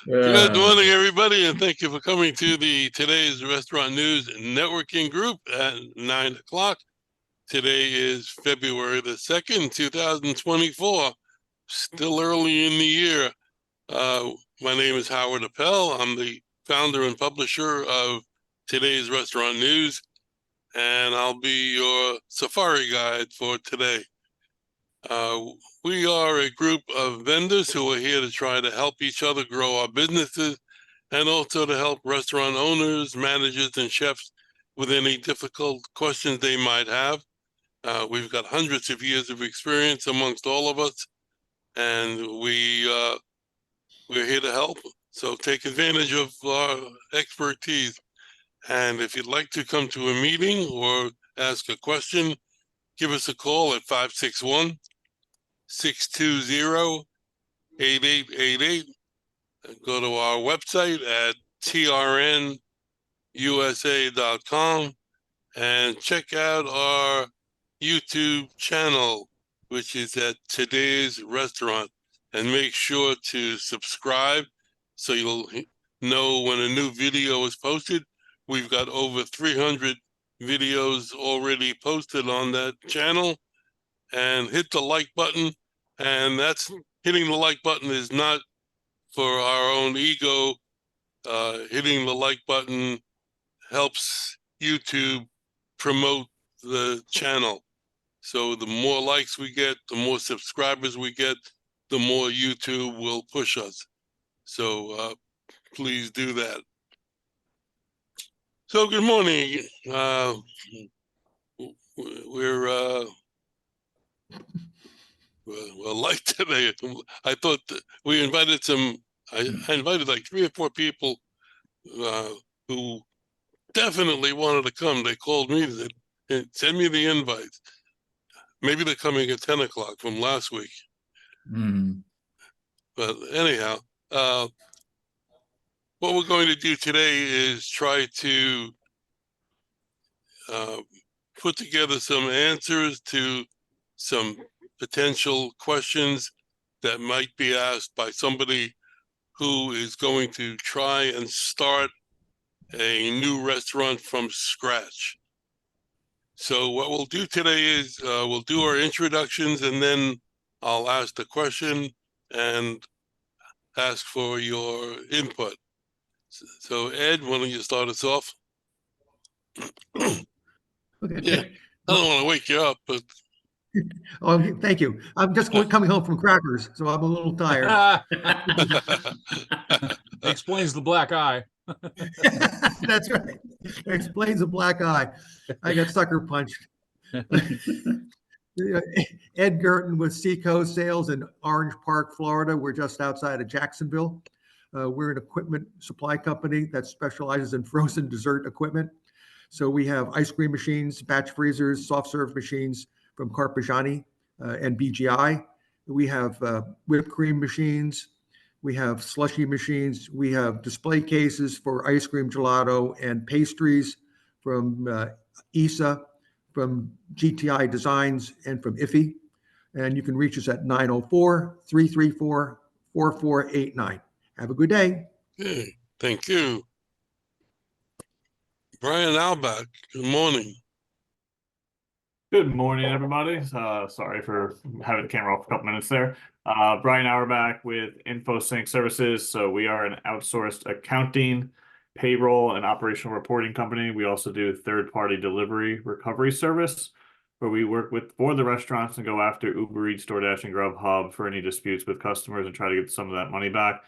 Good morning, everybody, and thank you for coming to the Today's Restaurant News Networking Group at 9 o'clock. Today is February the 2nd, 2024. Still early in the year. My name is Howard Appel. I'm the founder and publisher of Today's Restaurant News, and I'll be your safari guide for today. We are a group of vendors who are here to try to help each other grow our businesses and also to help restaurant owners, managers, and chefs with any difficult questions they might have. We've got hundreds of years of experience amongst all of us, and we're here to help. So take advantage of our expertise. And if you'd like to come to a meeting or ask a question, give us a call at 561-620-8888. Go to our website at trnusa.com and check out our YouTube channel, which is at Today's Restaurant. And make sure to subscribe so you'll know when a new video is posted. We've got over 300 videos already posted on that channel. And hit the like button. And that's hitting the like button is not for our own ego. Hitting the like button helps YouTube promote the channel. So the more likes we get, the more subscribers we get, the more YouTube will push us. So please do that. So good morning. We're light today. I thought we invited I invited like 3 or 4 people who definitely wanted to come. They called me and said, send me the invites. Maybe they're coming at 10 o'clock from last week. But anyhow, what we're going to do today is try to put together some answers to some potential questions that might be asked by somebody who is going to try and start a new restaurant from scratch. So what we'll do today is we'll do our introductions, and then I'll ask the question and ask for your input. So Ed, why don't you start us off? Okay. Yeah, I don't want to wake you up, but Oh, thank you. I'm just coming home from crackers, so I'm a little tired. Explains the black eye. That's right. Explains the black eye. I got sucker punched. Ed Gerton with Seacoast Sales in Orange Park, Florida. We're just outside of Jacksonville. We're an equipment supply company that specializes in frozen dessert equipment. So we have ice cream machines, batch freezers, soft serve machines from Carpigiani and BGI. We have whipped cream machines. We have slushy machines. We have display cases for ice cream, gelato, and pastries from ISA, from GTI Designs, and from IFI. And you can reach us at 904-334-4489. Have a good day. Okay, thank you. Brian Albach, good morning. Good morning, everybody. Sorry for having the camera off a couple minutes there. Brian Auerbach with InfoSync Services. So we are an outsourced accounting, payroll, and operational reporting company. We also do third-party delivery recovery service, where we work for the restaurants and go after Uber Eats, DoorDash, and Grubhub for any disputes with customers and try to get some of that money back.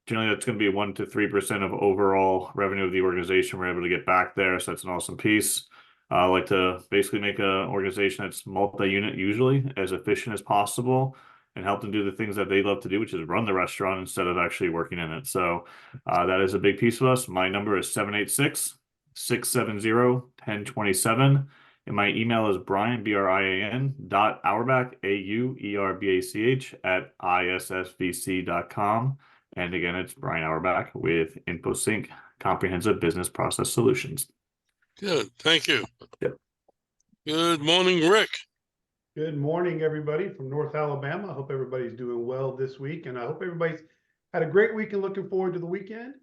Generally, that's going to be 1 to 3% of overall revenue of the organization. We're able to get back there, so that's an awesome piece. I like to basically make an organization that's multi-unit, usually as efficient as possible, and help them do the things that they love to do, which is run the restaurant instead of actually working in it. So that is a big piece of us. My number is 786-670-1027. And my email is Brian, BRIAN, .Auerbach, AUERBACH, @ISSVC.com. And again, it's Brian Auerbach with InfoSync Comprehensive Business Process Solutions. Good, thank you. Yep. Good morning, Rick. Good morning, everybody from North Alabama. I hope everybody's doing well this week, and I hope everybody's had a great week and looking forward to the weekend.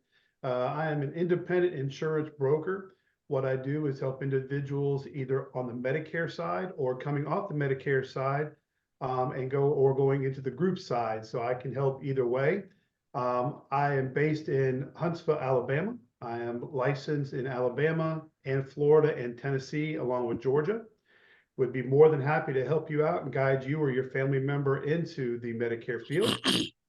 I am an independent insurance broker. What I do is help individuals either on the Medicare side or coming off the Medicare side and going into the group side. So I can help either way. I am based in Huntsville, Alabama. I am licensed in Alabama and Florida and Tennessee, along with Georgia. Would be more than happy to help you out and guide you or your family member into the Medicare field.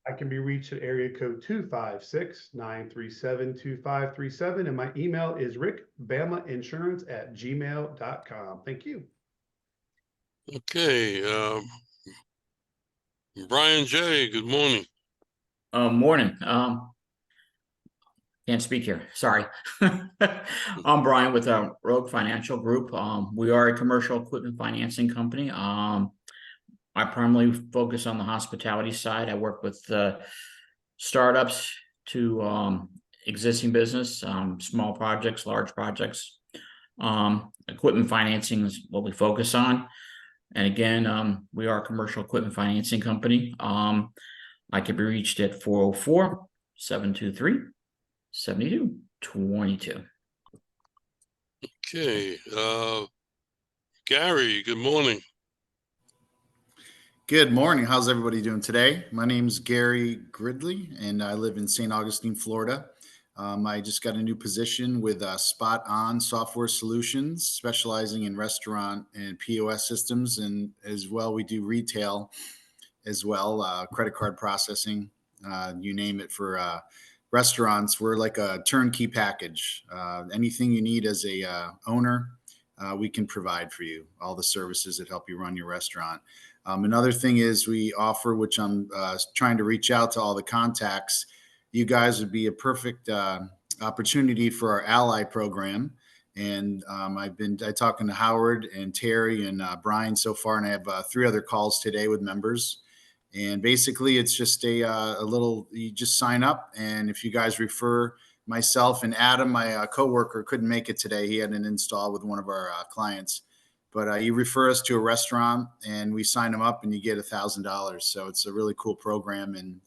I can be reached at area code 256-937-2537. And my email is rickbamainsurance@gmail.com. Thank you. Okay, Brian J., good morning. Morning. Can't speak here. Sorry. I'm Brian with Rogue Financial Group. We are a commercial equipment financing company. I primarily focus on the hospitality side. I work with startups to existing business, small projects, large projects. Equipment financing is what we focus on. And again, we are a commercial equipment financing company. I can be reached at 404-723-7222. Okay, Gary, good morning. Good morning. How's everybody doing today? My name's Gary Gridley, and I live in St. Augustine, Florida. I just got a new position with Spot On Software Solutions, specializing in restaurant and POS systems, and as well, we do retail as well, credit card processing, you name it for restaurants. We're like a turnkey package. Anything you need as a owner, we can provide for you, all the services that help you run your restaurant. Another thing is we offer, which I'm trying to reach out to all the contacts. You guys would be a perfect opportunity for our Ally program. And I talking to Howard and Terry and Brian so far, and I have 3 other calls today with members. And basically, it's just a little, you just sign up. And if you guys refer myself and Adam, my coworker, couldn't make it today. He had an install with one of our clients. But you refer us to a restaurant and we sign them up and you get $1,000. So it's a really cool program. And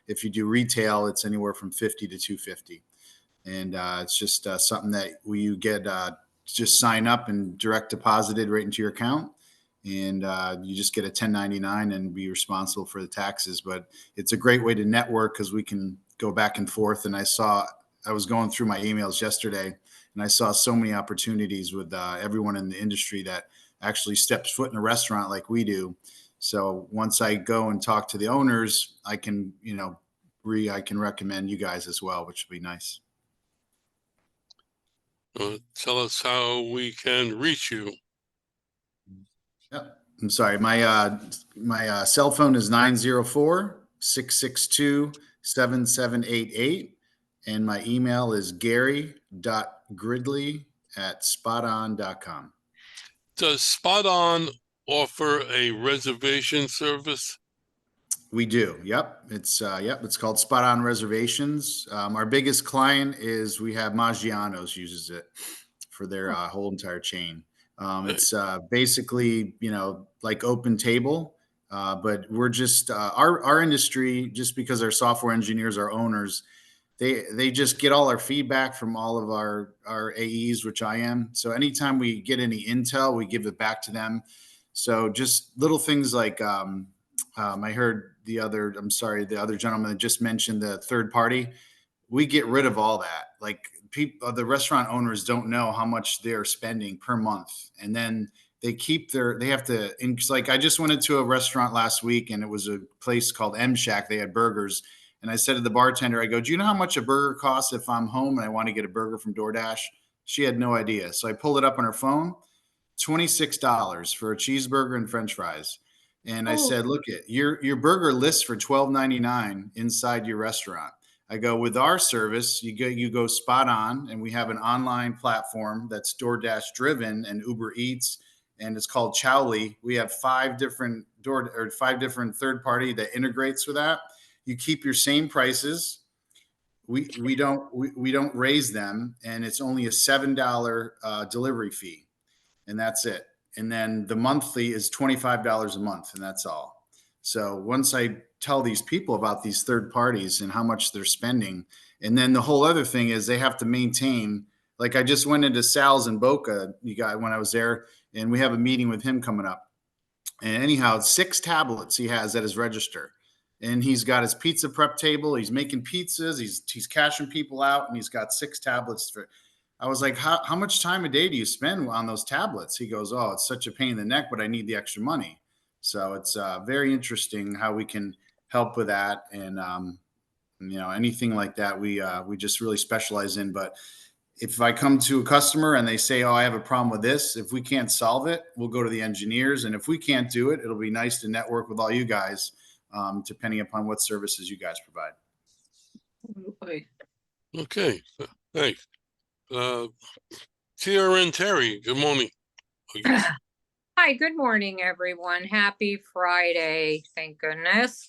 if you do retail, it's anywhere from $50 to $250. And it's just something that you get, just sign up and direct deposited right into your account. And you just get a 1099 and be responsible for the taxes. But it's a great way to network because we can go back and forth. And I was going through my emails yesterday and I saw so many opportunities with everyone in the industry that actually steps foot in a restaurant like we do. So once I go and talk to the owners, I can, I can recommend you guys as well, which would be nice. Tell us how we can reach you. Yeah, I'm sorry. My cell phone is 904-662-7788. And my email is gary.gridley@spoton.com. Does Spot On offer a reservation service? We do. Yep. It's called Spot On Reservations. Our biggest client is we have Maggiano's uses it for their whole entire chain. It's basically, like Open Table, but we're just our industry, just because our software engineers are owners, they just get all our feedback from all of our AEs, which I am. So anytime we get any intel, we give it back to them. So just little things like I heard the other gentleman that just mentioned the third party. We get rid of all that. Like the restaurant owners don't know how much they're spending per month. And then they have to, like I just went into a restaurant last week and it was a place called M Shack. They had burgers. And I said to the bartender, I go, do you know how much a burger costs if I'm home and I want to get a burger from DoorDash? She had no idea. So I pulled it up on her phone, $26 for a cheeseburger and French fries. And I said, look, your burger lists for $12.99 inside your restaurant. I go, with our service, you go Spot On, and we have an online platform that's DoorDash driven and Uber Eats, and it's called Chowly. We have 5 different third party that integrates with that. You keep your same prices. We don't raise them, and it's only a $7 delivery fee, and that's it. And then the monthly is $25 a month, and that's all. So once I tell these people about these third parties and how much they're spending, and then the whole other thing is they have to maintain, like I just went into Sal's in Boca, when I was there, and we have a meeting with him coming up. And anyhow, 6 tablets he has at his register. And he's got his pizza prep table. He's making pizzas. He's cashing people out, and he's got 6 tablets. I was like, how much time a day do you spend on those tablets? He goes, oh, it's such a pain in the neck, but I need the extra money. So it's very interesting how we can help with that. And, anything like that, we just really specialize in. But if I come to a customer and they say, oh, I have a problem with this, if we can't solve it, we'll go to the engineers. And if we can't do it, it'll be nice to network with all you guys, depending upon what services you guys provide. Okay, thanks. TRN Terry, good morning. Hi, good morning, everyone. Happy Friday, thank goodness.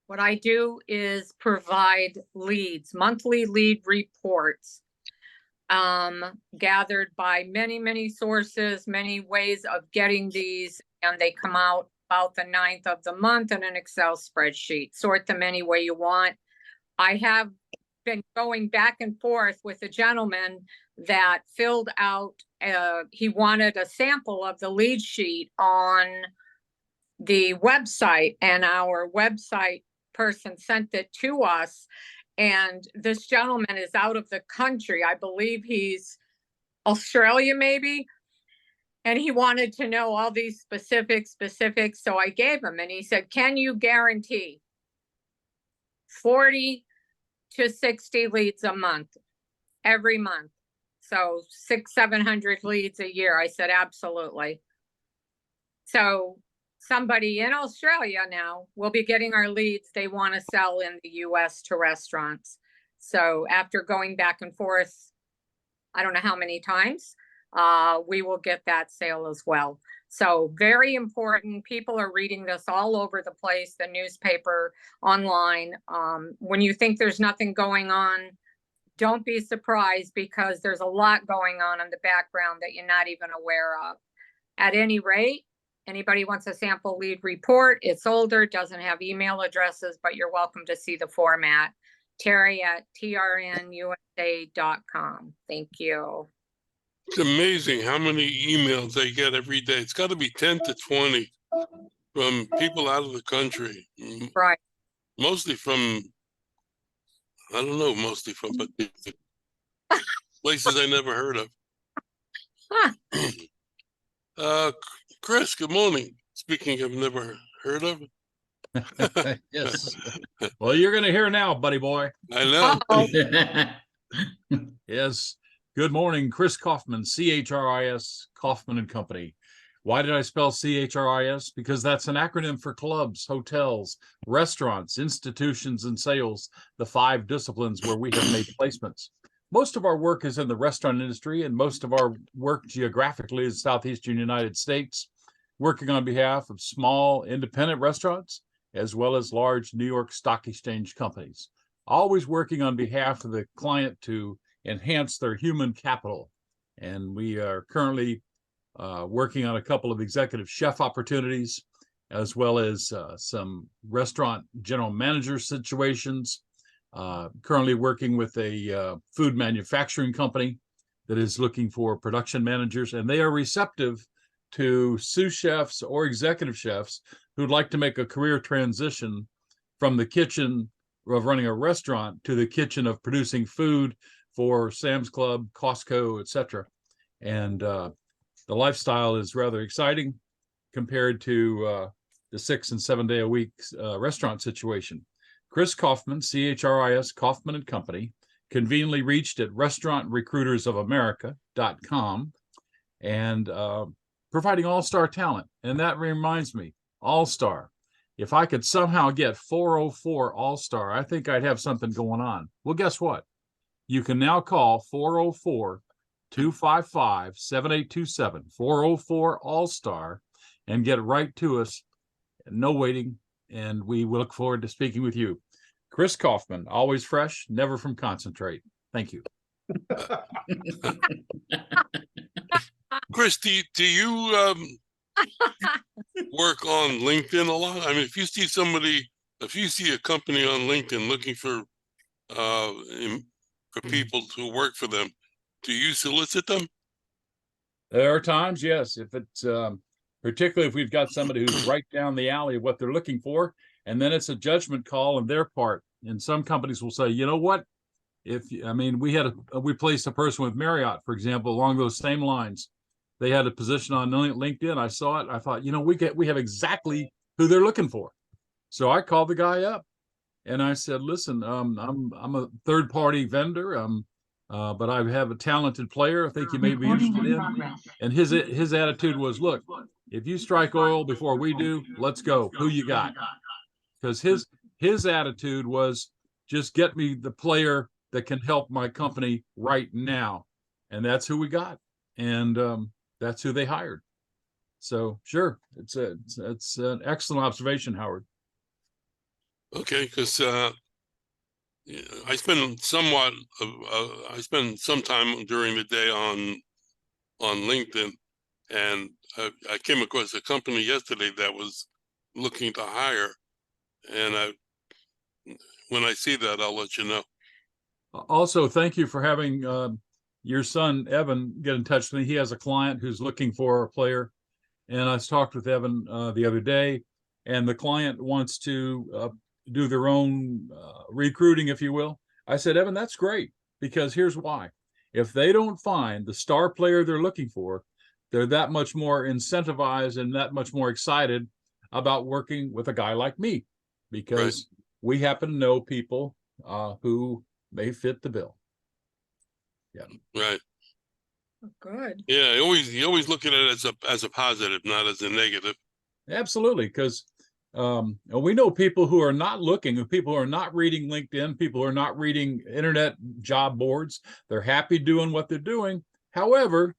What I do is provide leads, monthly lead reports, gathered by many sources, many ways of getting these, and they come out about the 9th of the month in an Excel spreadsheet. Sort them any way you want. I have been going back and forth with a gentleman that filled out, he wanted a sample of the lead sheet on the website, and our website person sent it to us. And this gentleman is out of the country. I believe he's Australia, maybe. And he wanted to know all these specifics. So I gave him, and he said, can you guarantee 40 to 60 leads a month, every month? So 600-700 leads a year. I said, absolutely. So somebody in Australia now will be getting our leads they want to sell in the US to restaurants. So after going back and forth, I don't know how many times, we will get that sale as well. So very important. People are reading this all over the place, the newspaper, online. When you think there's nothing going on, don't be surprised, because there's a lot going on in the background that you're not even aware of. At any rate, anybody wants a sample lead report, it's older, doesn't have email addresses, but you're welcome to see the format. Terry at trnusa.com. Thank you. It's amazing how many emails they get every day. It's got to be 10 to 20 from people out of the country. Right. Mostly from, I don't know, but places I never heard of. Chris, good morning. Speaking of never heard of. Yes. Well, you're going to hear now, buddy boy. I know. Yes. Good morning, Chris Kaufman, CHRIS, Kaufman and Company. Why did I spell CHRIS? Because that's an acronym for clubs, hotels, restaurants, institutions, and sales, the 5 disciplines where we have made placements. Most of our work is in the restaurant industry, and most of our work geographically is Southeastern United States, working on behalf of small independent restaurants, as well as large New York Stock Exchange companies, always working on behalf of the client to enhance their human capital. And we are currently working on a couple of executive chef opportunities, as well as some restaurant general manager situations. Currently working with a food manufacturing company that is looking for production managers, and they are receptive to sous chefs or executive chefs who'd like to make a career transition from the kitchen of running a restaurant to the kitchen of producing food for Sam's Club, Costco, etc. And the lifestyle is rather exciting compared to the 6 and 7 day a week restaurant situation. Chris Kaufman, CHRIS, Kaufman and Company, conveniently reached at restaurantrecruitersofamerica.com, and providing all-star talent. And that reminds me, all-star. If I could somehow get 404 all-star, I think I'd have something going on. Well, guess what? You can now call 404-255-7827, 404 all-star, and get right to us. No waiting. And we look forward to speaking with you. Chris Kaufman, always fresh, never from concentrate. Thank you. Chris, do you work on LinkedIn a lot? I mean, if you see a company on LinkedIn looking for people to work for them, do you solicit them? There are times, yes, if it's particularly if we've got somebody who's right down the alley of what they're looking for, and then it's a judgment call on their part. And some companies will say, you know what? We placed a person with Marriott, for example, along those same lines. They had a position on LinkedIn. I saw it. I thought, we have exactly who they're looking for. So I called the guy up and I said, listen, I'm a third party vendor. But I have a talented player I think you may be interested in. And his attitude was, look, if you strike oil before we do, let's go. Who you got? Because his attitude was, just get me the player that can help my company right now. And that's who we got. And that's who they hired. So sure, it's an excellent observation, Howard. Okay, because I spend some time during the day on LinkedIn, and I came across a company yesterday that was looking to hire, and when I see that, I'll let you know. Also, thank you for having your son Evan get in touch with me. He has a client who's looking for a player, and I talked with Evan the other day, and the client wants to do their own recruiting, if you will. I said, Evan, that's great, because here's why. If they don't find the star player they're looking for, they're that much more incentivized and that much more excited about working with a guy like me, because we happen to know people who may fit the bill. Yeah. Right. Good. Yeah, you always look at it as a positive, not as a negative. Absolutely, because we know people who are not looking, people who are not reading LinkedIn, people who are not reading internet job boards. They're happy doing what they're doing. However,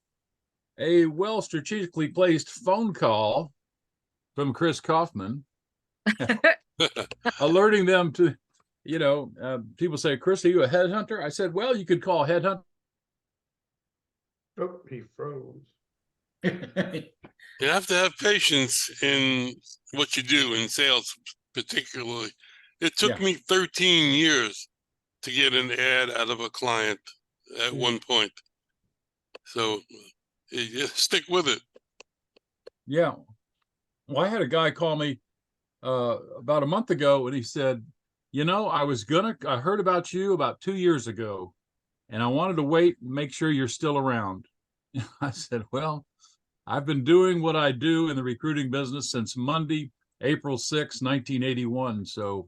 a well strategically placed phone call from Chris Kaufman alerting them to, people say, Chris, are you a headhunter? I said, well, you could call headhunter. Oh, he froze. You have to have patience in what you do in sales, particularly. It took me 13 years to get an ad out of a client at one point. So you stick with it. Yeah. Well, I had a guy call me about a month ago, and he said, I heard about you about 2 years ago, and I wanted to wait and make sure you're still around. I said, well, I've been doing what I do in the recruiting business since Monday, April 6, 1981. So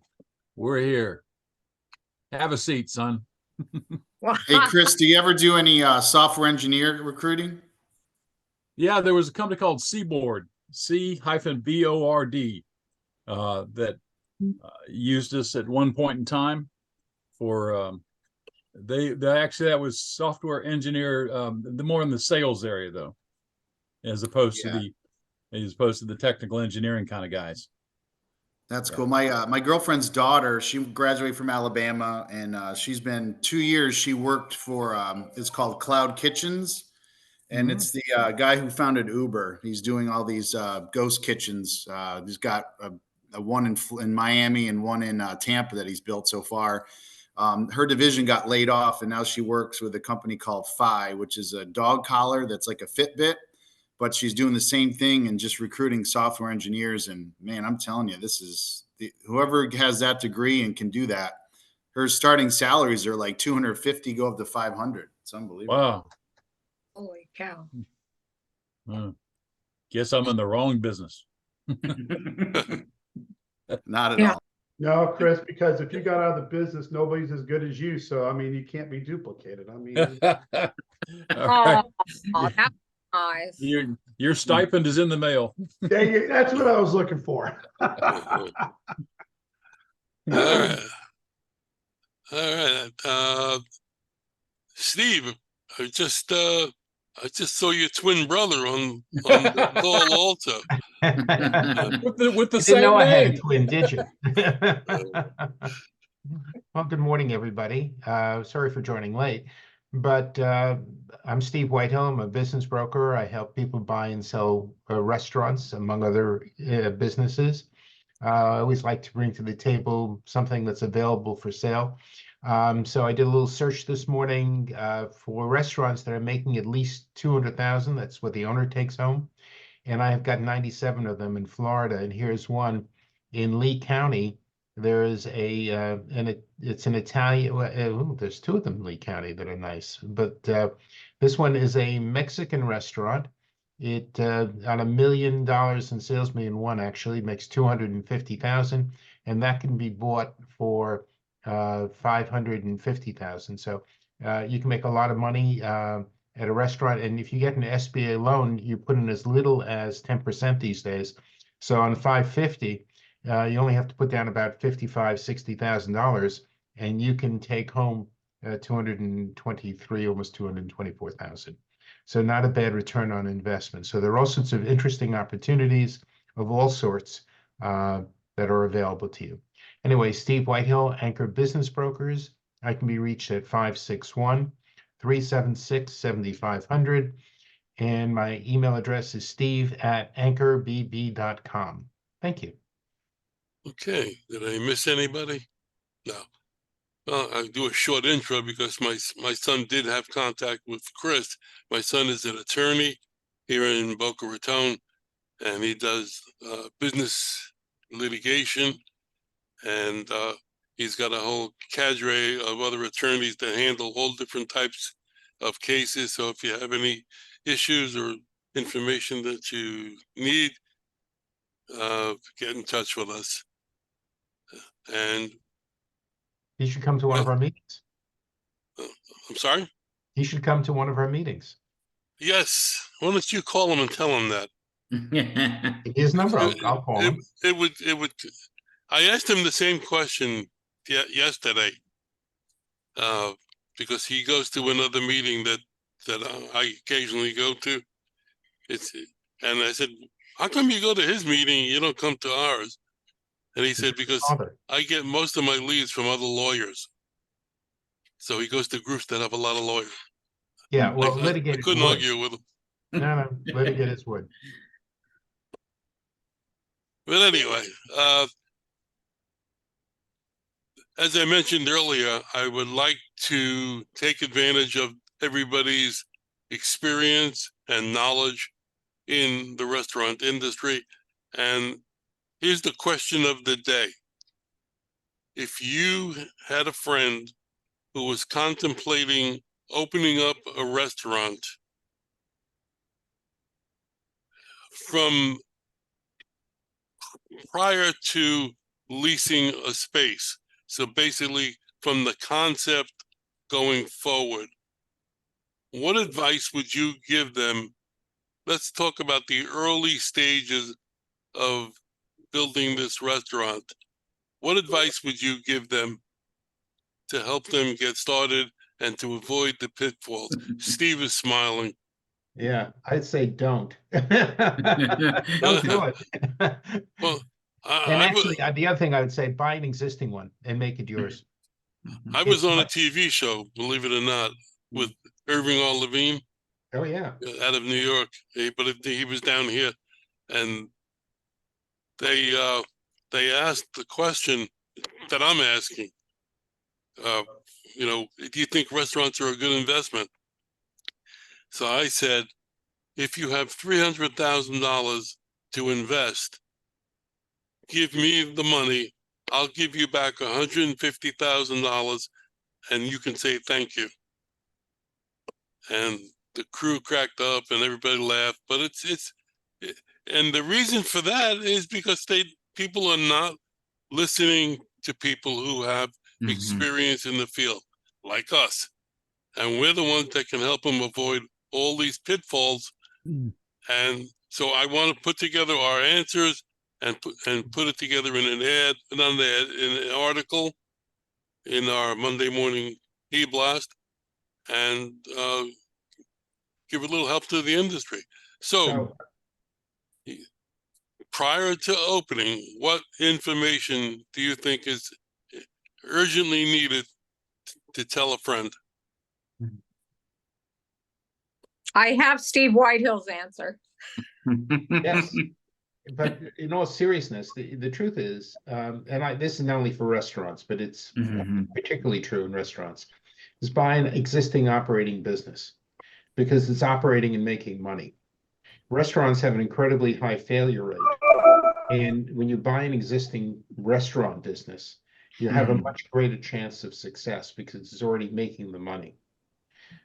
we're here. Have a seat, son. Hey, Chris, do you ever do any software engineer recruiting? Yeah, there was a company called Seaboard, C-BORD, that used us at one point in time for that was software engineer, the more in the sales area though, as opposed to the technical engineering kind of guys. That's cool. My girlfriend's daughter, she graduated from Alabama, and she's been 2 years. She worked for it's called Cloud Kitchens, and it's the guy who founded Uber. He's doing all these ghost kitchens. He's got a one in Miami and one in Tampa that he's built so far. Her division got laid off, and now she works with a company called Fi, which is a dog collar that's like a Fitbit, but she's doing the same thing and just recruiting software engineers. And man, I'm telling you, whoever has that degree and can do that, her starting salaries are like 250, go up to 500. It's unbelievable. Wow. Holy cow. Guess I'm in the wrong business. Not at all. No, Chris, because if you got out of the business, nobody's as good as you. So, I mean, you can't be duplicated. I mean, Right. That's nice. Your stipend is in the mail. that's what I was looking for. All right. Steve, I just saw your twin brother on the call also. with the You same didn't know I had a name. twin, did you? Well, good morning, everybody. Sorry for joining late. But I'm Steve Whitehill. I'm a business broker. I help people buy and sell restaurants, among other businesses. I always like to bring to the table something that's available for sale. So I did a little search this morning for restaurants that are making at least 200,000. That's what the owner takes home. And I have got 97 of them in Florida. And here's one in Lee County. There's it's an Italian, there's two of them in Lee County that are nice. But this one is a Mexican restaurant. It on $1 million in sales, million one actually, makes 250,000, and that can be bought for 550,000. So you can make a lot of money at a restaurant, and if you get an SBA loan, you put in as little as 10% these days. So on 550, you only have to put down about $60,000, and you can take home 223, almost 224,000. So not a bad return on investment. So there are all sorts of interesting opportunities of all sorts that are available to you. Anyway, Steve Whitehill, Anchor Business Brokers. I can be reached at 561-376-7500. And my email address is steve@anchorbb.com. Thank you. Okay, did I miss anybody? No. Well, I'll do a short intro because my son did have contact with Chris. My son is an attorney here in Boca Raton, and he does business litigation, and he's got a whole cadre of other attorneys that handle all different types of cases. So if you have any issues or information that you need, get in touch with us. And You should come to one of our meetings. I'm sorry? You should come to one of our meetings. Yes. Why don't you call him and tell him that? His number, I'll call him. It would. I asked him the same question yesterday, because he goes to another meeting that I occasionally go to. And I said, how come you go to his meeting and you don't come to ours? And he said, because I get most of my leads from other lawyers. So he goes to groups that have a lot of lawyers. Yeah, well, I litigators couldn't would. argue with him. No, litigators would. But anyway, as I mentioned earlier, I would like to take advantage of everybody's experience and knowledge in the restaurant industry. And here's the question of the day. If you had a friend who was contemplating opening up a restaurant, from prior to leasing a space, so basically from the concept going forward, what advice would you give them? Let's talk about the early stages of building this restaurant. What advice would you give them to help them get started and to avoid the pitfalls? Steve is smiling. Yeah, I'd say don't. Don't do it. Well, And actually, the other thing I would say, buy an existing one and make it yours. I was on a TV show, believe it or not, with Irving R. Levine. Oh, yeah. Out of New York, but he was down here, and they asked the question that I'm asking. Do you think restaurants are a good investment? So I said, if you have $300,000 to invest, give me the money. I'll give you back $150,000, and you can say thank you. And the crew cracked up, and everybody laughed. But and the reason for that is because people are not listening to people who have experience in the field, like us, and we're the ones that can help them avoid all these pitfalls. And so I want to put together our answers and put it together in an article in our Monday morning e-blast, and give a little help to the industry. So prior to opening, what information do you think is urgently needed to tell a friend? I have Steve Whitehill's answer. Yes. But in all seriousness, the truth is, this is not only for restaurants, but it's Mhm. particularly true in restaurants, is buy an existing operating business because it's operating and making money. Restaurants have an incredibly high failure rate. And when you buy an existing restaurant business, you have a Mhm. much greater chance of success because it's already making the money.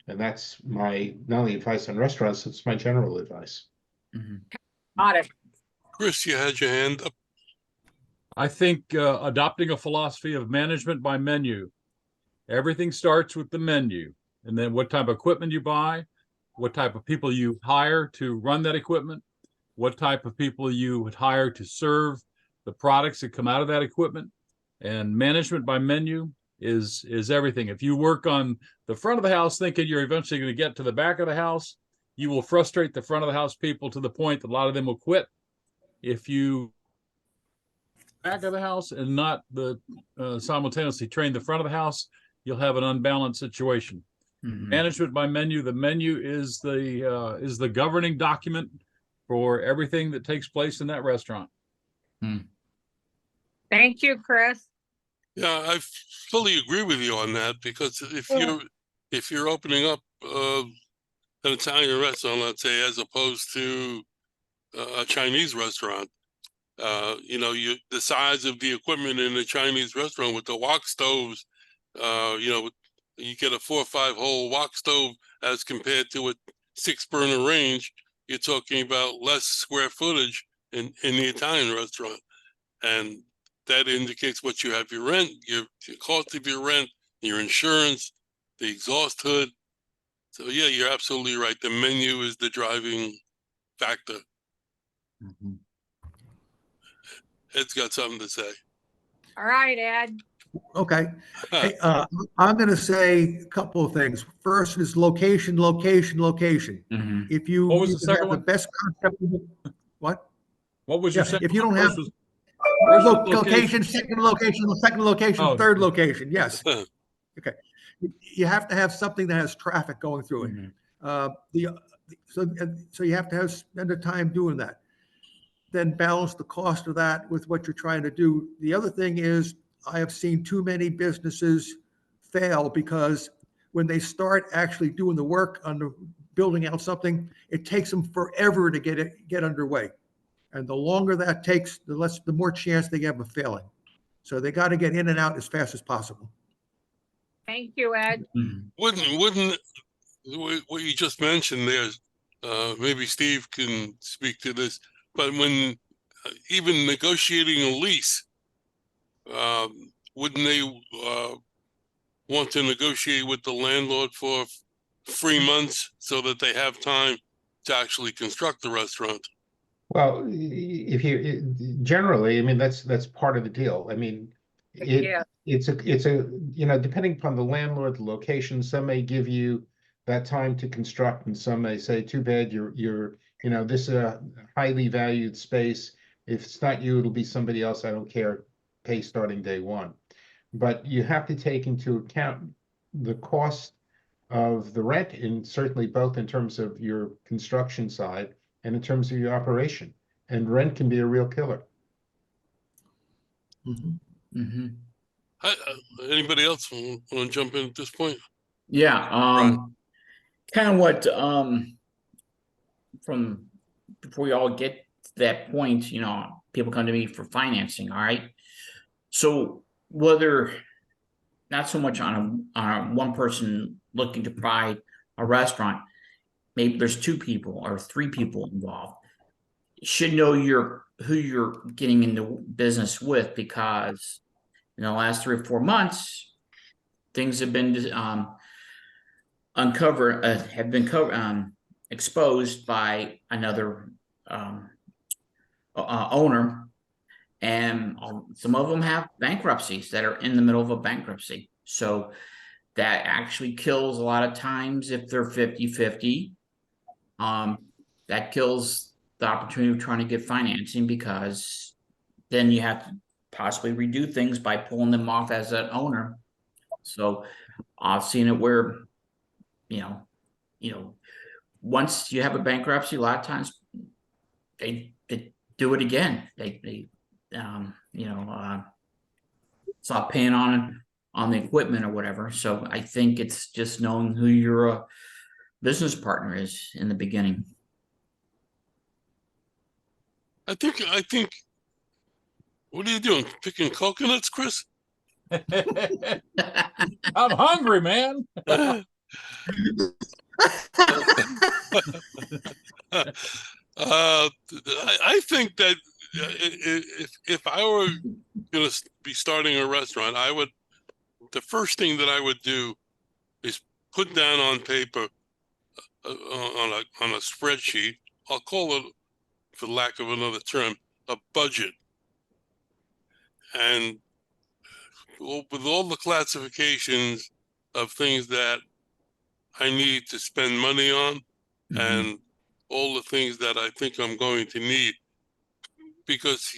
And that's my not only advice on restaurants, it's my general advice. Mhm. Got it. Chris, you had your hand up. I think adopting a philosophy of management by menu. Everything starts with the menu, and then what type of equipment you buy, what type of people you hire to run that equipment, what type of people you would hire to serve the products that come out of that equipment. And management by menu is everything. If you work on the front of the house thinking you're eventually going to get to the back of the house, you will frustrate the front of the house people to the point that a lot of them will quit. If you back of the house and not the simultaneously train the front of the house, you'll have an unbalanced situation. Mhm. Management by menu. The menu is the governing document for everything that takes place in that restaurant. Thank you, Chris. Yeah, I fully agree with you on that, because if you're opening up an Italian restaurant, let's say, as opposed to a Chinese restaurant, the size of the equipment in a Chinese restaurant with the wok stoves, you get a 4 or 5 hole wok stove as compared to a 6 burner range. You're talking about less square footage in the Italian restaurant, and that indicates what you have: your rent, your cost of your rent, your insurance, the exhaust hood. So yeah, you're absolutely right. The menu is the driving factor. Mhm. Ed's got something to say. All right, Ed. Okay. Hey, I'm going to say a couple of things. First is location, location, location. Mhm. If you, What was you the can second have the one? best concept. What? What was Yeah, your second if you one? don't have First was location. location, second location, Oh. third location. Yes. Okay. You have to have something that has traffic going through it. Mhm. So you have to spend the time doing that. Then balance the cost of that with what you're trying to do. The other thing is, I have seen too many businesses fail because when they start actually doing the work on the building out something, it takes them forever to get underway. And the longer that takes, the more chance they have of failing. So they got to get in and out as fast as possible. Thank you, Ed. Mhm. Wouldn't what you just mentioned there, maybe Steve can speak to this, but when even negotiating a lease, wouldn't they want to negotiate with the landlord for 3 months so that they have time to actually construct the restaurant? Well, if you generally, I mean, that's part of the deal. I mean, Yeah. it's a depending upon the landlord, the location, some may give you that time to construct, and some may say, too bad, this is a highly valued space. If it's not you, it'll be somebody else. I don't care. Pay starting day one. But you have to take into account the cost of the rent, and certainly both in terms of your construction side and in terms of your operation. And rent can be a real killer. Mhm. Anybody else want to jump in at this point? Yeah. Right. Kind of what from before we all get to that point, people come to me for financing. All right. So whether not so much on a one person looking to buy a restaurant, maybe there's 2 people or 3 people involved. You should know who you're getting into business with, because in the last 3 or 4 months, things have been exposed by another owner, and some of them have bankruptcies that are in the middle of a bankruptcy. So that actually kills a lot of times if they're 50-50. That kills the opportunity of trying to get financing, because then you have to possibly redo things by pulling them off as an owner. So I've seen it where, once you have a bankruptcy, a lot of times they do it again. They stop paying on the equipment or whatever. So I think it's just knowing who your business partner is in the beginning. I think, what are you doing? Picking coconuts, Chris? I'm hungry, man. I think that if I were going to be starting a restaurant, the first thing that I would do is put down on paper, on a spreadsheet, I'll call it, for lack of another term, a budget. And with all the classifications of things that I need to spend money on, and all the things that I think I'm going to need, because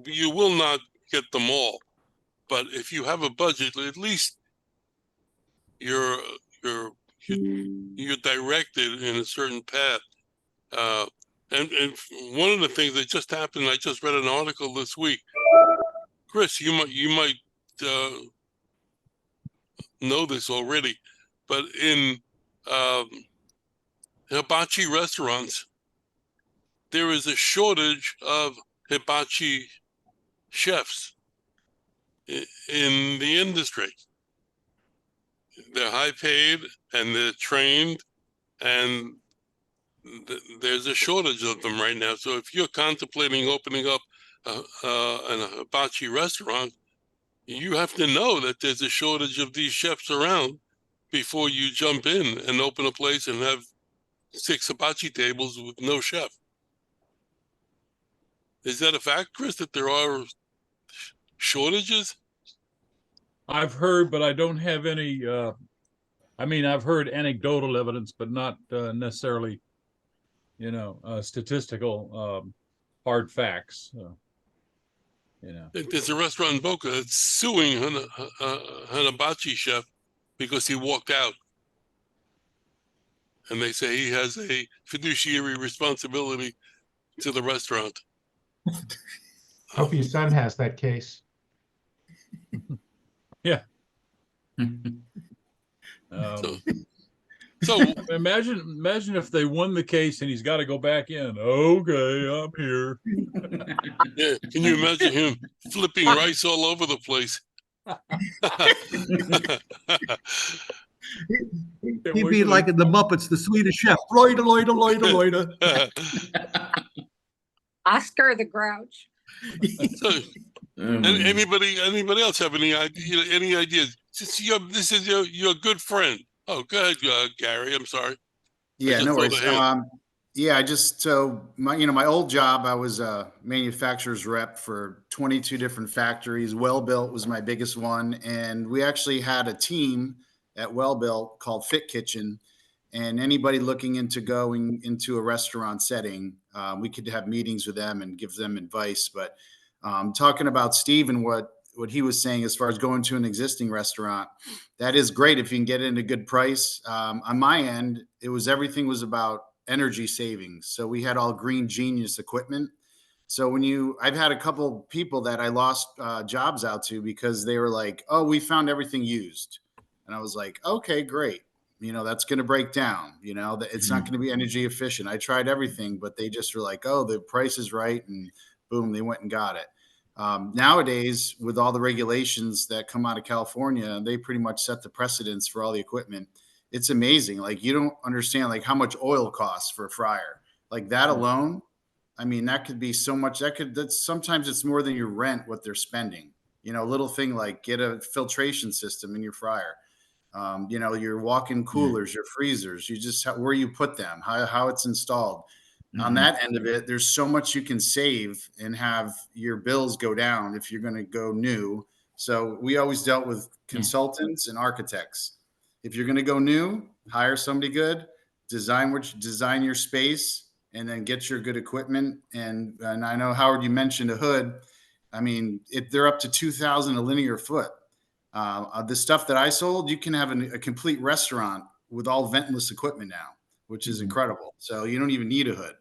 you will not get them all. But if you have a budget, at least you're directed in a certain path. And one of the things that just happened, I just read an article this week. Chris, you might know this already, but in hibachi restaurants, there is a shortage of hibachi chefs in the industry. They're high paid and they're trained, and there's a shortage of them right now. So if you're contemplating opening up a hibachi restaurant, you have to know that there's a shortage of these chefs around before you jump in and open a place and have 6 hibachi tables with no chef. Is that a fact, Chris, that there are shortages? I've heard, but I don't have any. I've heard anecdotal evidence, but not necessarily, statistical hard facts. There's a restaurant in Boca that's suing an hibachi chef because he walked out. And they say he has a fiduciary responsibility to the restaurant. Hope your son has that case. Yeah. So imagine if they won the case and he's got to go back in. Okay, I'm here. Yeah, can you imagine him flipping rice all over the place? He'd be like in the Muppets, the Swedish chef. Loida, loida, loida, loida. Oscar the Grouch. So, anybody else have any ideas? Since this is your good friend. Oh, go ahead, Gary. I'm sorry. Yeah, no worries. My old job, I was a manufacturer's rep for 22 different factories. Well Built was my biggest one. And we actually had a team at Well Built called Fit Kitchen. And anybody looking into going into a restaurant setting, we could have meetings with them and give them advice. But talking about Steve and what he was saying as far as going to an existing restaurant, that is great if you can get it at a good price. On my end, everything was about energy savings. So we had all Green Genius equipment. So I've had a couple people that I lost jobs out to because they were like, "Oh, we found everything used," and I was like, "Okay, great. That's going to break down. It's not going to be energy efficient. I tried everything, but they just were like, oh, the price is right," and boom, they went and got it. Nowadays, with all the regulations that come out of California, they pretty much set the precedence for all the equipment. It's amazing. Like, you don't understand like how much oil costs for a fryer. Like that alone, that could be so much. Sometimes it's more than your rent, what they're spending. A little thing like get a filtration system in your fryer. Your walk-in coolers, your freezers, where you put them, how it's installed. On that end of it, there's so much you can save and have your bills go down if you're going to go new. So we always dealt with consultants and architects. If you're going to go new, hire somebody good, design your space, and then get your good equipment. And I know, Howard, you mentioned a hood. They're up to $2,000 a linear foot. The stuff that I sold, you can have a complete restaurant with all ventless equipment now. which is Mhm. incredible. So you don't even need a hood.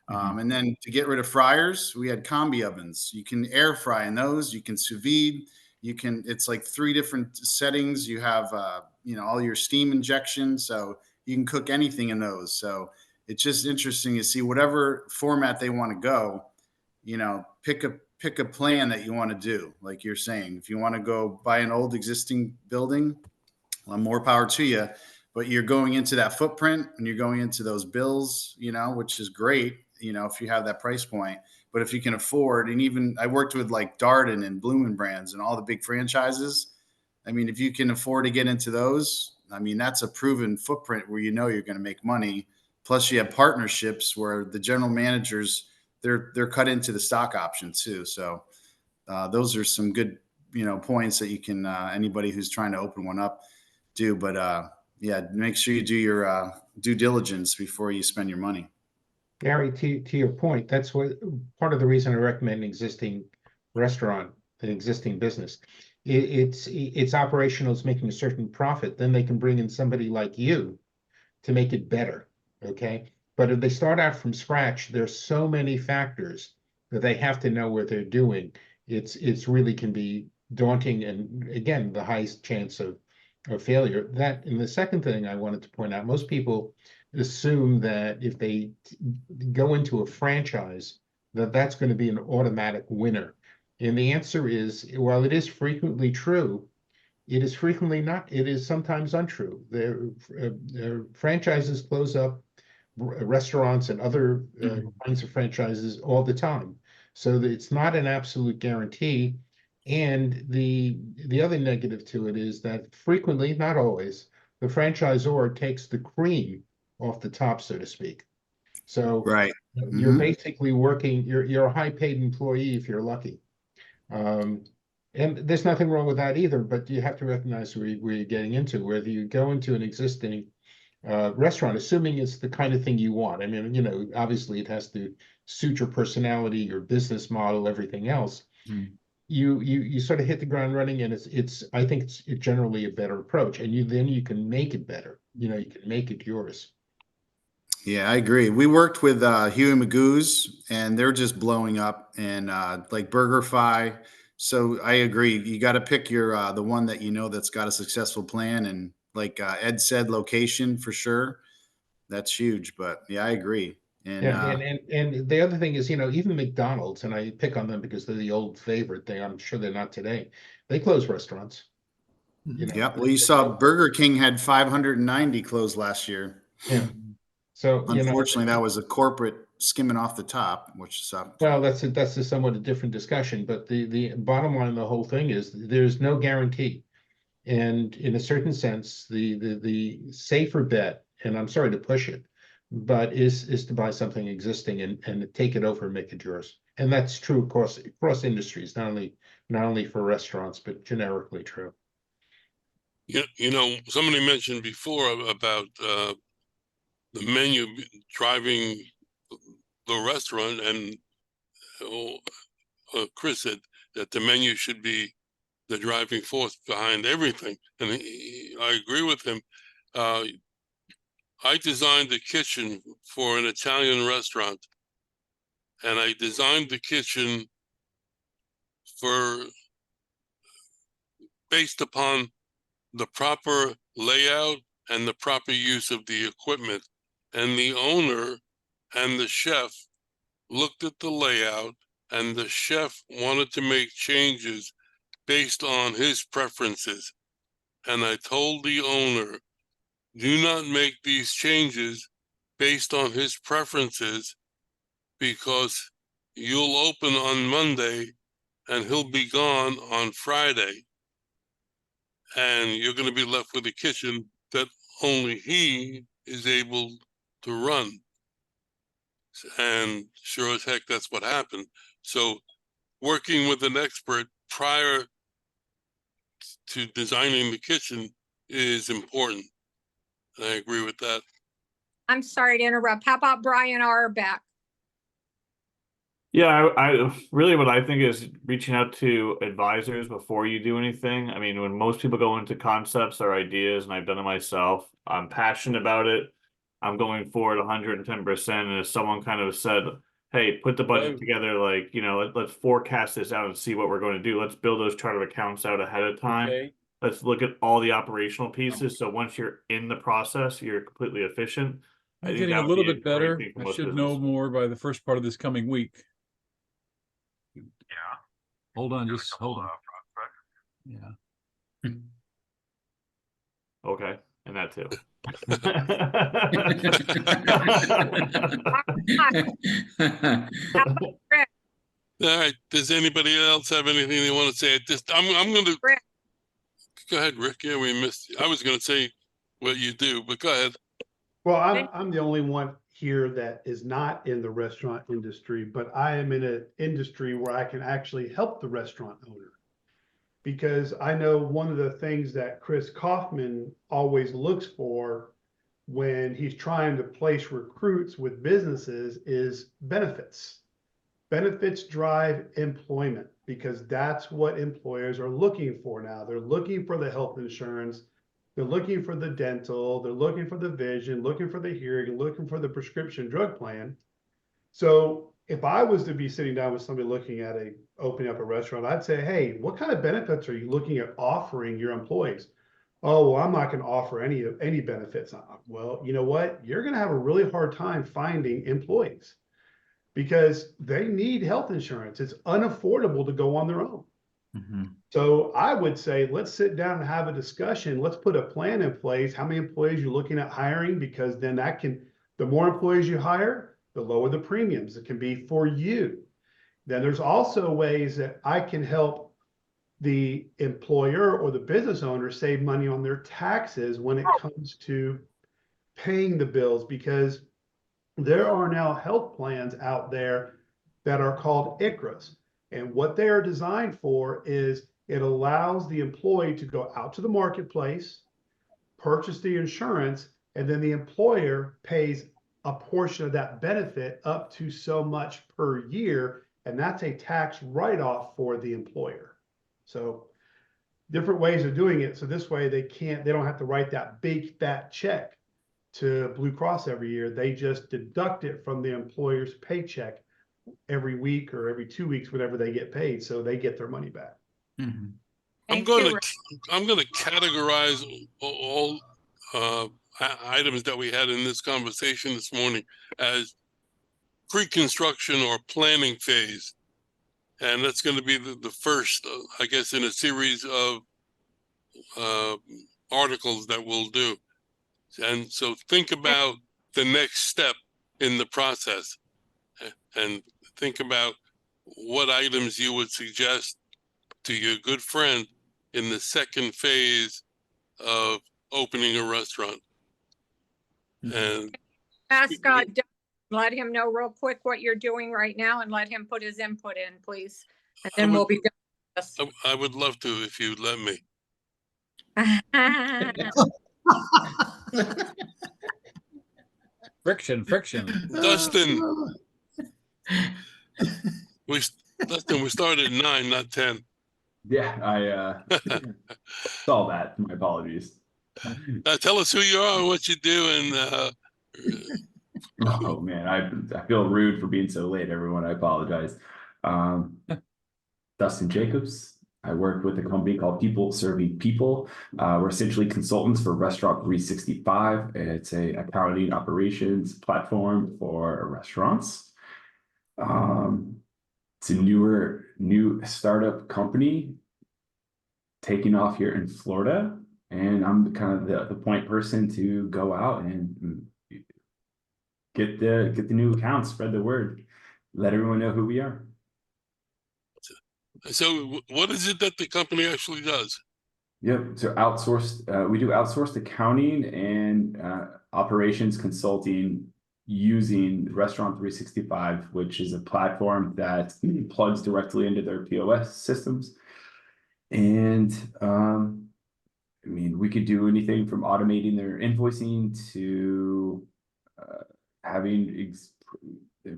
Mhm. And then to get rid of fryers, we had combi ovens. You can air fry in those. You can sous vide. You can. It's like 3 different settings. You have all your steam injection, so you can cook anything in those. So it's just interesting to see whatever format they want to go. Pick a plan that you want to do. Like you're saying, if you want to go buy an old existing building, well, more power to you. But you're going into that footprint and you're going into those bills, which is great, if you have that price point. But if you can afford, and even I worked with like Darden and Bloomin' Brands and all the big franchises. I mean, if you can afford to get into those, I mean, that's a proven footprint where you're going to make money. Plus, you have partnerships where the general managers they're cut into the stock option too. So those are some good points that you can anybody who's trying to open one up do. But yeah, make sure you do your due diligence before you spend your money. Gary, to your point, that's what part of the reason I recommend an existing restaurant, an existing business. It's operational, it's making a certain profit. Then they can bring in somebody like you to make it better. Okay. But if they start out from scratch, there's so many factors that they have to know what they're doing. It's really can be daunting, and again, the highest chance of failure. That, and the second thing I wanted to point out, most people assume that if they go into a franchise, that that's going to be an automatic winner. And the answer is, while it is frequently true, it is frequently not. It is sometimes untrue. Their franchises close up, restaurants and other kinds of franchises all the time. So that it's not an absolute guarantee. And the other negative to it is that frequently, not always, the franchisor takes the cream off the top, so to speak. So Right. you're basically working. You're a high paid employee if you're lucky. And there's nothing wrong with that either, but you have to recognize where you're getting into. Whether you go into an existing restaurant, assuming it's the kind of thing you want. I mean, obviously it has to suit your personality, your business model, everything else. You sort of hit the ground running, and I think it's generally a better approach, and then you can make it better. You can make it yours. Yeah, I agree. We worked with Huey Magoo's, and they're just blowing up, and like BurgerFi. So I agree. You got to pick your the one that that's got a successful plan, and like Ed said, location for sure. That's huge. But yeah, I agree. And Yeah, and the other thing is, even McDonald's, and I pick on them because they're the old favorite thing. I'm sure they're not today. They close restaurants. yeah, well, you saw Burger King had 590 closed last year. Yeah. So, Unfortunately, that was a corporate skimming off the top, which sucked. well, that's a somewhat a different discussion, but the bottom line of the whole thing is there's no guarantee. And in a certain sense, the safer bet, and I'm sorry to push it, but is to buy something existing and take it over and make it yours. And that's true, of course, across industries, not only for restaurants, but generically true. Somebody mentioned before about the menu driving the restaurant, and Chris said that the menu should be the driving force behind everything, and I agree with him. I designed the kitchen for an Italian restaurant, and I designed the kitchen based upon the proper layout and the proper use of the equipment. And the owner and the chef looked at the layout, and the chef wanted to make changes based on his preferences. And I told the owner, do not make these changes based on his preferences, because you'll open on Monday and he'll be gone on Friday. And you're going to be left with a kitchen that only he is able to run. And sure as heck, that's what happened. So working with an expert prior to designing the kitchen is important. And I agree with that. I'm sorry to interrupt. How about Brian Auerbach? Yeah, I really what I think is reaching out to advisors before you do anything. I mean, when most people go into concepts or ideas, and I've done it myself, I'm passionate about it. I'm going forward 110%. And if someone kind of said, hey, put the budget together, like, you know, let's forecast this out and see what we're going to do. Let's build those chart of accounts out ahead of time. Okay. Let's look at all the operational pieces. So once you're in the process, you're completely efficient. I I'm think getting that a would little be a bit great better. thing for I most should know businesses. more by the first part of this coming week. Yeah. Hold on, Got a just couple, hold on. prospects. Yeah. Okay. And that too. All right, does anybody else have anything they want to say at this? I'm gonna, Rick. go ahead, Rick. Yeah, we missed, I was gonna say what you do, but go ahead. Well, I'm the only one here that is not in the restaurant industry, but I am in an industry where I can actually help the restaurant owner. Because I know one of the things that Chris Kaufman always looks for when he's trying to place recruits with businesses is benefits. Benefits drive employment because that's what employers are looking for now. They're looking for the health insurance. They're looking for the dental, they're looking for the vision, looking for the hearing, looking for the prescription drug plan. So if I was to be sitting down with somebody looking at opening up a restaurant, I'd say, hey, what kind of benefits are you looking at offering your employees? Oh, well, I'm not going to offer any benefits. Well, you know what? You're going to have a really hard time finding employees because they need health insurance. It's unaffordable to go on their own. So I would say, let's sit down and have a discussion. Let's put a plan in place. How many employees you're looking at hiring? Because then the more employees you hire, the lower the premiums it can be for you. Then there's also ways that I can help the employer or the business owner save money on their taxes when it comes to paying the bills, because there are now health plans out there that are called ICHRAs. And what they are designed for is it allows the employee to go out to the marketplace, purchase the insurance, and then the employer pays a portion of that benefit up to so much per year. And that's a tax write-off for the employer. So different ways of doing it. So this way they don't have to write that big fat check to Blue Cross every year. They just deduct it from the employer's paycheck every week or every 2 weeks, whenever they get paid. So they get their money back. I'm Thank gonna you, Rick. I'm gonna categorize all items that we had in this conversation this morning as pre-construction or planning phase, and that's going to be the first, I guess, in a series of articles that we'll do. And so think about the next step in the process, and think about what items you would suggest to your good friend in the second phase of opening a restaurant. And Ask Doug, let him know real quick what you're doing right now and let him put his input in, please. And then we'll be done with I would love to if you'd let me. this. Friction. Dustin, we started at 9, not 10. Yeah, I saw that. My apologies. Tell us who you are and what you do, and Oh man, I feel rude for being so late, everyone. I apologize. Dustin Jacobs. I work with a company called People Serving People. We're essentially consultants for Restaurant 365. It's a accounting operations platform for restaurants. It's a new startup company taking off here in Florida, and I'm kind of the point person to go out and get the new accounts, spread the word, let everyone know who we are. so what is it that the company actually does? Yep. So outsourced, we do outsourced accounting and operations consulting using Restaurant 365, which is a platform that plugs directly into their POS systems. And I mean, we could do anything from automating their invoicing to having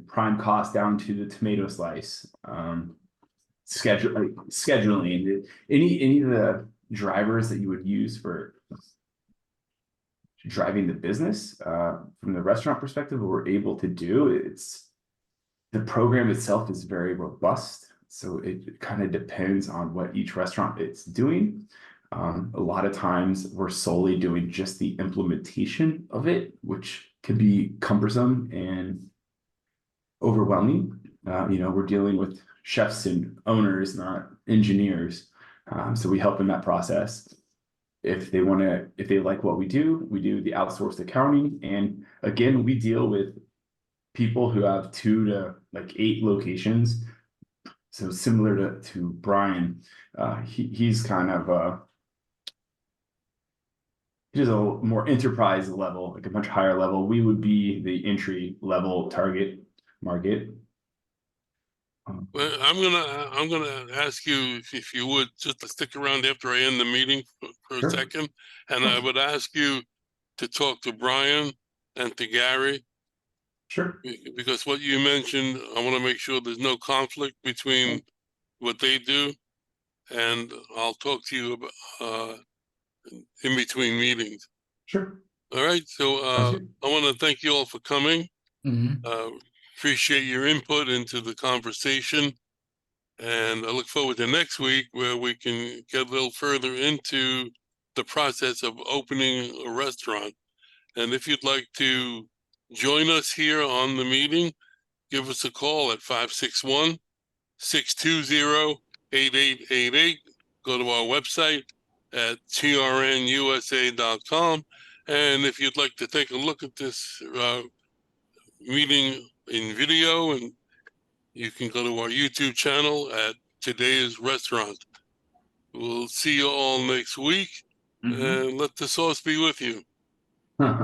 prime cost down to the tomato slice, scheduling, any of the drivers that you would use for driving the business. From the restaurant perspective, what we're able to do, the program itself is very robust. So it kind of depends on what each restaurant is doing. A lot of times we're solely doing just the implementation of it, which can be cumbersome and overwhelming. We're dealing with chefs and owners, not engineers. So we help in that process. If they like what we do the outsourced accounting. And again, we deal with people who have 2 to 8 locations. So similar to Brian, he's kind of just a more enterprise level, like a much higher level. We would be the entry level target market. Well, I'm gonna ask you if you would just to stick around after I end the meeting for Sure. a second, and I would ask you to talk to Brian and to Gary, Sure. because what you mentioned, I want to make sure there's no conflict between what they do, and I'll talk to you about in between meetings. Sure. All right, so Sounds good. I want to thank you all for coming. Mhm. Appreciate your input into the conversation. And I look forward to next week where we can get a little further into the process of opening a restaurant. And if you'd like to join us here on the meeting, give us a call at 561-620-8888. Go to our website at trnusa.com. And if you'd like to take a look at this meeting in video, and you can go to our YouTube channel at Today's Restaurant. We'll see you all next week, Mhm. and let the sauce be with you.